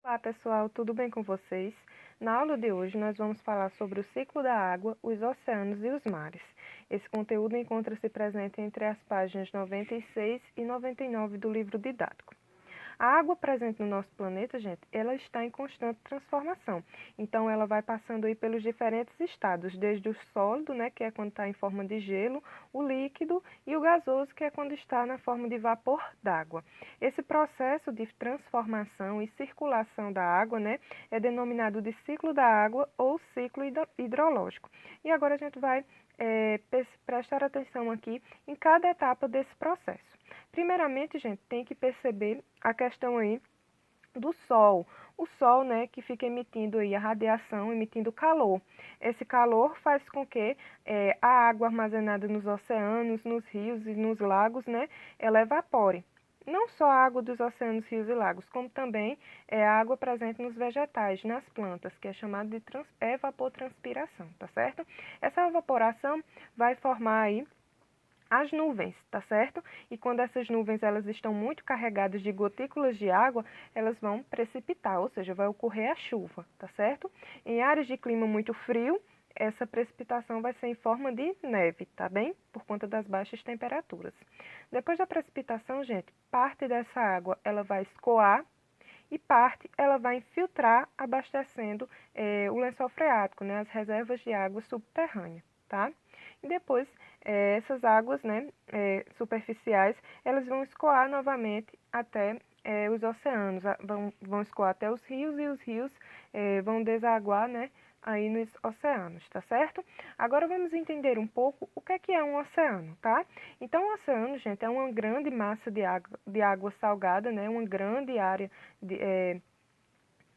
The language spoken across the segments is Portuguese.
Olá pessoal, tudo bem com vocês? Na aula de hoje nós vamos falar sobre o ciclo da água, os oceanos e os mares. Esse conteúdo encontra-se presente entre as páginas 96 e 99 do livro didático. A água presente no nosso planeta, gente, ela está em constante transformação. Então, ela vai passando aí pelos diferentes estados, desde o sólido, né, que é quando está em forma de gelo, o líquido e o gasoso, que é quando está na forma de vapor d'água. Esse processo de transformação e circulação da água, né, é denominado de ciclo da água ou ciclo hidrológico. E agora a gente vai prestar atenção aqui em cada etapa desse processo. Primeiramente, gente, tem que perceber a questão aí do Sol. O Sol, né, que fica emitindo aí a radiação, emitindo calor. Esse calor faz com que a água armazenada nos oceanos, nos rios e nos lagos, né, ela evapore. Não só a água dos oceanos, rios e lagos, como também a água presente nos vegetais, nas plantas, que é chamada de evapotranspiração, tá certo? Essa evaporação vai formar aí as nuvens, tá certo? E quando essas nuvens elas estão muito carregadas de gotículas de água, elas vão precipitar, ou seja, vai ocorrer a chuva, tá certo? Em áreas de clima muito frio, essa precipitação vai ser em forma de neve, tá bem? Por conta das baixas temperaturas. Depois da precipitação, gente, parte dessa água ela vai escoar e parte ela vai infiltrar, abastecendo o lençol freático, né, as reservas de água subterrânea, tá? E depois essas águas, né, superficiais, elas vão escoar novamente até os oceanos, vão escoar até os rios e os rios vão desaguar, né, aí nos oceanos, tá certo? Agora vamos entender um pouco o que é um oceano, tá? Então, o oceano, gente, é uma grande massa de água salgada, né, uma grande área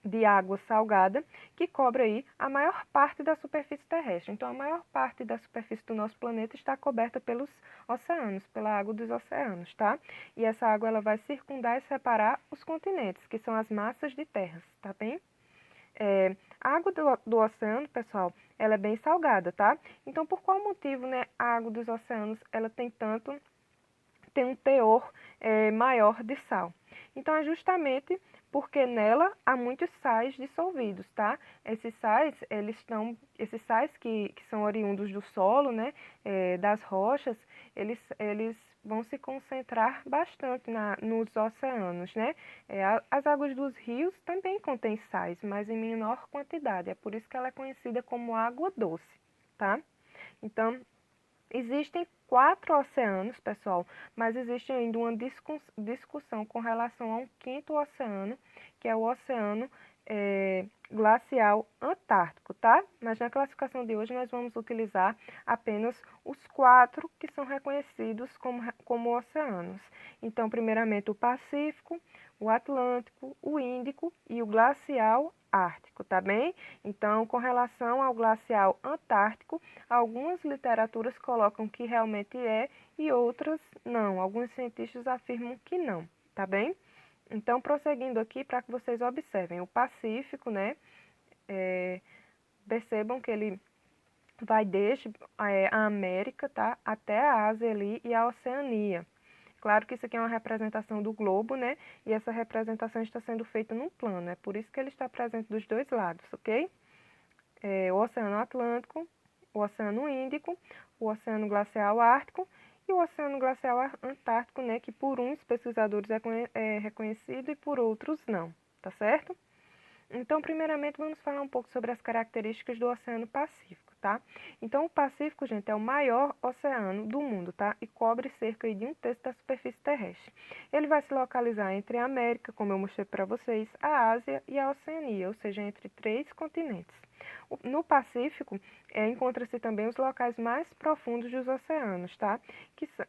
de água salgada que cobre aí a maior parte da superfície terrestre. Então, a maior parte da superfície do nosso planeta está coberta pelos oceanos, pela água dos oceanos, tá? E essa água ela vai circundar e separar os continentes, que são as massas de terras, tá bem? A água do oceano, pessoal, ela é bem salgada, tá? Então, por qual motivo, né, a água dos oceanos ela tem um teor maior de sal? Então, é justamente porque nela há muitos sais dissolvidos, tá? Esses sais que são oriundos do solo, né, das rochas, eles vão se concentrar bastante nos oceanos, né? As águas dos rios também contêm sais, mas em menor quantidade. É por isso que ela é conhecida como água doce, tá? Então, existem 4 oceanos, pessoal, mas existe ainda uma discussão com relação a um quinto oceano, que é o Oceano Glacial Antártico, tá? Mas na classificação de hoje nós vamos utilizar apenas os 4 que são reconhecidos como oceanos. Então, primeiramente o Pacífico, o Atlântico, o Índico e o Glacial Ártico, tá bem? Então, com relação ao Glacial Antártico, algumas literaturas colocam que realmente é e outras não. Alguns cientistas afirmam que não, tá bem? Então, prosseguindo aqui para que vocês observem, o Pacífico, né? Percebam que ele vai desde a América, tá? Até a Ásia ali e a Oceania. Claro que isso aqui é uma representação do globo, né? E essa representação está sendo feita num plano, é por isso que ele está presente dos dois lados, ok? O Oceano Atlântico, o Oceano Índico, o Oceano Glacial Ártico e o Oceano Glacial Antártico, né, que por uns pesquisadores é reconhecido e por outros não, tá certo? Então, primeiramente, vamos falar um pouco sobre as características do Oceano Pacífico, tá? Então, o Pacífico, gente, é o maior oceano do mundo, tá? E cobre cerca de 1/3 da superfície terrestre. Ele vai se localizar entre a América, como eu mostrei para vocês, a Ásia e a Oceania, ou seja, entre 3 continentes. No Pacífico, encontra-se também os locais mais profundos dos oceanos, tá?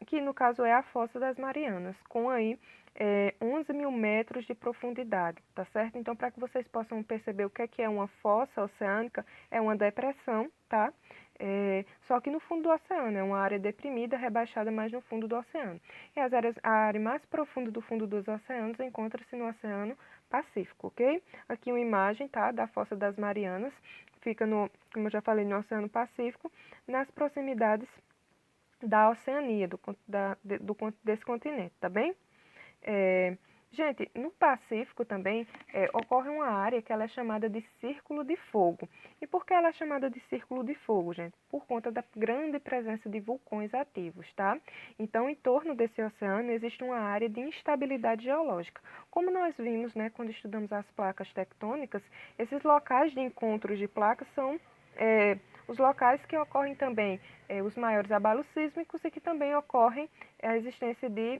Que no caso é a Fossa das Marianas, com aí 11 mil metros de profundidade, tá certo? Então, para que vocês possam perceber o que é uma fossa oceânica, é uma depressão, tá? Só que no fundo do oceano, é uma área deprimida, rebaixada mais no fundo do oceano. E a área mais profunda do fundo dos oceanos encontra-se no Oceano Pacífico, ok? Aqui uma imagem, tá, da Fossa das Marianas, fica como eu já falei, no Oceano Pacífico, nas proximidades da Oceania, desse continente, tá bem? Gente, no Pacífico também ocorre uma área que ela é chamada de Círculo de Fogo. E por que ela é chamada de Círculo de Fogo, gente? Por conta da grande presença de vulcões ativos, tá? Então, em torno desse oceano existe uma área de instabilidade geológica. Como nós vimos, né, quando estudamos as placas tectônicas, esses locais de encontros de placas são os locais que ocorrem também os maiores abalos sísmicos e que também ocorrem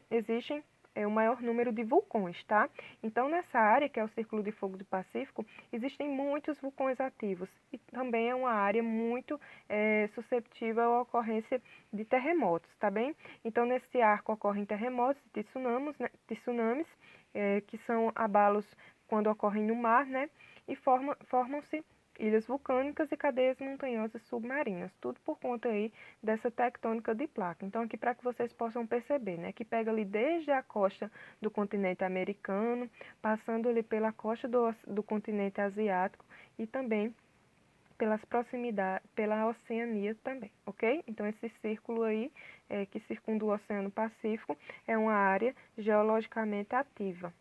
existem o maior número de vulcões, tá? Então, nessa área, que é o Círculo de Fogo do Pacífico, existem muitos vulcões ativos e também é uma área muito susceptível à ocorrência de terremotos, tá bem? Então, nesse arco ocorrem terremotos e tsunamis, que são abalos quando ocorrem no mar, né? E formam-se ilhas vulcânicas e cadeias montanhosas submarinas, tudo por conta aí dessa tectônica de placa. Então, aqui para que vocês possam perceber, né, que pega ali desde a costa do continente americano, passando ali pela costa do continente asiático e também pelas proximidades, pela Oceania também, ok? Então, esse círculo aí, que circunda o Oceano Pacífico, é uma área geologicamente ativa.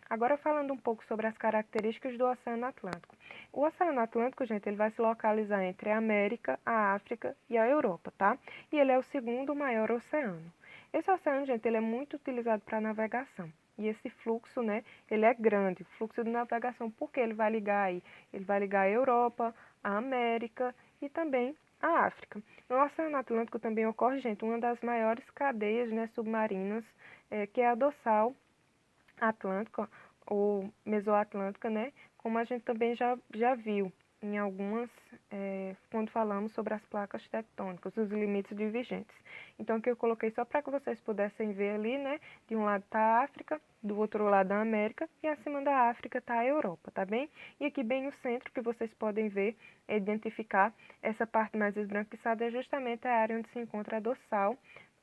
Agora falando um pouco sobre as características do Oceano Atlântico. O Oceano Atlântico, gente, ele vai se localizar entre a América, a África e a Europa, tá? E ele é o segundo maior oceano. Esse oceano, gente, ele é muito utilizado para navegação. E esse fluxo, né, ele é grande, o fluxo de navegação, porque ele vai ligar aí? Ele vai ligar a Europa, a América e também a África. No Oceano Atlântico também ocorre, gente, uma das maiores cadeias, né, submarinas, que é a dorsal atlântica ou mesoatlântica, né? Como a gente também já viu em algumas, quando falamos sobre as placas tectônicas, os limites divergentes. Então, aqui eu coloquei só para que vocês pudessem ver ali, né? De um lado está a África, do outro lado a América e acima da África está a Europa, tá bem? E aqui bem no centro, que vocês podem ver, identificar essa parte mais esbranquiçada é justamente a área onde se encontra a dorsal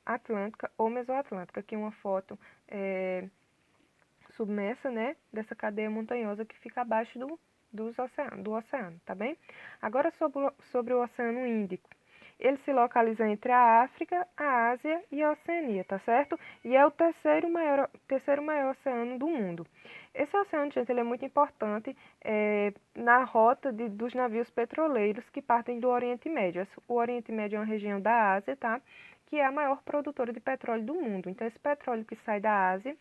atlântica ou mesoatlântica. Aqui uma foto submersa, né, dessa cadeia montanhosa que fica abaixo do oceano, tá bem? Agora sobre o Oceano Índico. Ele se localiza entre a África, a Ásia e a Oceania, tá certo? E é o terceiro maior oceano do mundo. Esse oceano, gente, ele é muito importante na rota dos navios petroleiros que partem do Oriente Médio. O Oriente Médio é uma região da Ásia, tá? Que é a maior produtora de petróleo do mundo. Então, esse petróleo que sai da Ásia,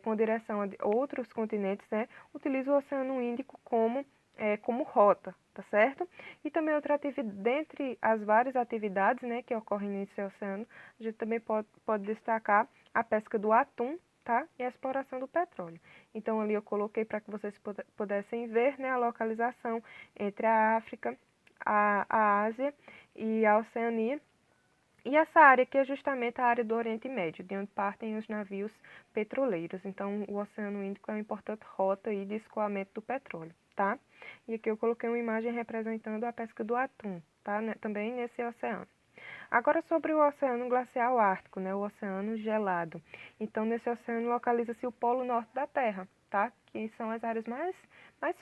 com direção a outros continentes, né, utiliza o Oceano Índico como rota, tá certo? E também dentre as várias atividades, né, que ocorrem nesse oceano, a gente também pode destacar a pesca do atum, tá? E a exploração do petróleo. Então, ali eu coloquei para que vocês pudessem ver, né, a localização entre a África, a Ásia e a Oceania. E essa área aqui é justamente a área do Oriente Médio, de onde partem os navios petroleiros. Então, o Oceano Índico é uma importante rota aí de escoamento do petróleo, tá? E aqui eu coloquei uma imagem representando a pesca do atum, tá? Também nesse oceano. Agora sobre o Oceano Glacial Ártico, né? O oceano gelado. Então, nesse oceano localiza-se o Polo Norte da Terra, tá? Que são as áreas mais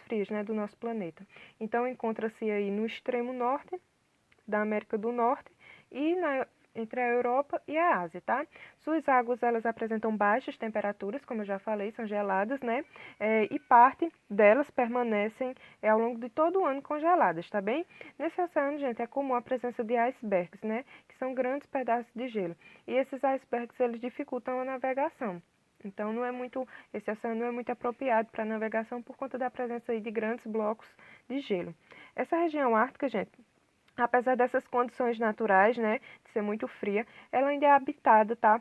frias, né, do nosso planeta. Então, encontra-se aí no extremo norte da América do Norte e entre a Europa e a Ásia, tá? Suas águas, elas apresentam baixas temperaturas, como eu já falei, são geladas, né? E parte delas permanecem ao longo de todo o ano congeladas, tá bem? Nesse oceano, gente, é comum a presença de icebergs, né? Que são grandes pedaços de gelo. E esses icebergs, eles dificultam a navegação. Então, esse oceano não é muito apropriado para navegação por conta da presença aí de grandes blocos de gelo. Essa região ártica, gente, apesar dessas condições naturais, né, de ser muito fria, ela ainda é habitada, tá,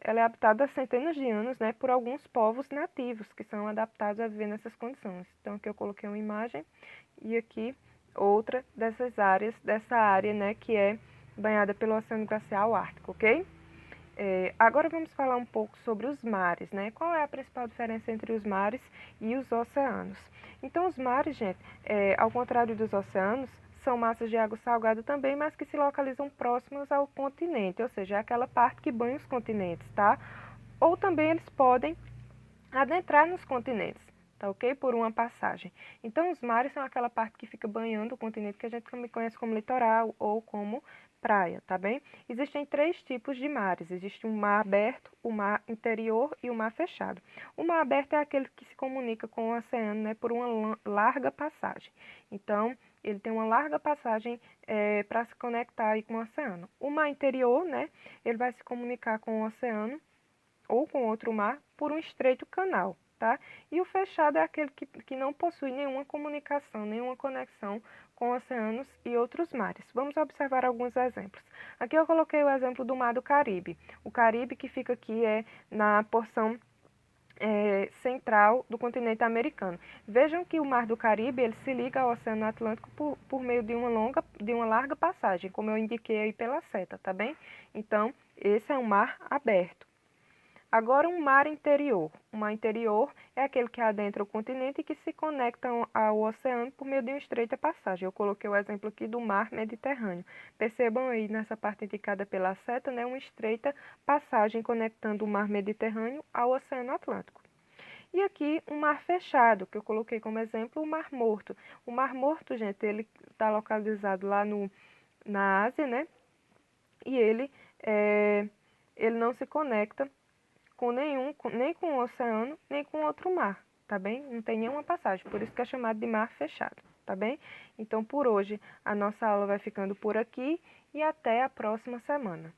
ela é habitada há centenas de anos, né, por alguns povos nativos que são adaptados a viver nessas condições. Então, aqui eu coloquei uma imagem e aqui outra dessa área, né, que é banhada pelo Oceano Glacial Ártico, ok? Agora vamos falar um pouco sobre os mares, né? Qual é a principal diferença entre os mares e os oceanos? Então, os mares, gente, ao contrário dos oceanos, são massas de água salgada também, mas que se localizam próximas ao continente, ou seja, é aquela parte que banha os continentes, tá? Ou também eles podem adentrar nos continentes, tá ok? Por uma passagem. Então, os mares são aquela parte que fica banhando o continente que a gente também conhece como litoral ou como praia, tá bem? Existem 3 tipos de mares. Existe um mar aberto, o mar interior e o mar fechado. O mar aberto é aquele que se comunica com o oceano, né, por uma larga passagem. Então, ele tem uma larga passagem para se conectar aí com o oceano. O mar interior, né, ele vai se comunicar com o oceano ou com outro mar por um estreito canal, tá? E o fechado é aquele que não possui nenhuma comunicação, nenhuma conexão com oceanos e outros mares. Vamos observar alguns exemplos. Aqui eu coloquei o exemplo do Mar do Caribe. O Caribe que fica aqui é na porção central do continente americano. Vejam que o Mar do Caribe ele se liga ao Oceano Atlântico por meio de uma larga passagem, como eu indiquei aí pela seta, tá bem? Então, esse é um mar aberto. Agora, um mar interior. O mar interior é aquele que adentra o continente e que se conecta ao oceano por meio de uma estreita passagem. Eu coloquei o exemplo aqui do mar Mediterrâneo. Percebam aí nessa parte indicada pela seta, né, uma estreita passagem conectando o mar Mediterrâneo ao Oceano Atlântico. E aqui um mar fechado, que eu coloquei como exemplo o Mar Morto. O Mar Morto, gente, ele está localizado lá na Ásia, né? E ele não se conecta nem com o oceano, nem com outro mar, tá bem? Não tem nenhuma passagem, por isso que é chamado de mar fechado, tá bem? Então, por hoje, a nossa aula vai ficando por aqui e até a próxima semana.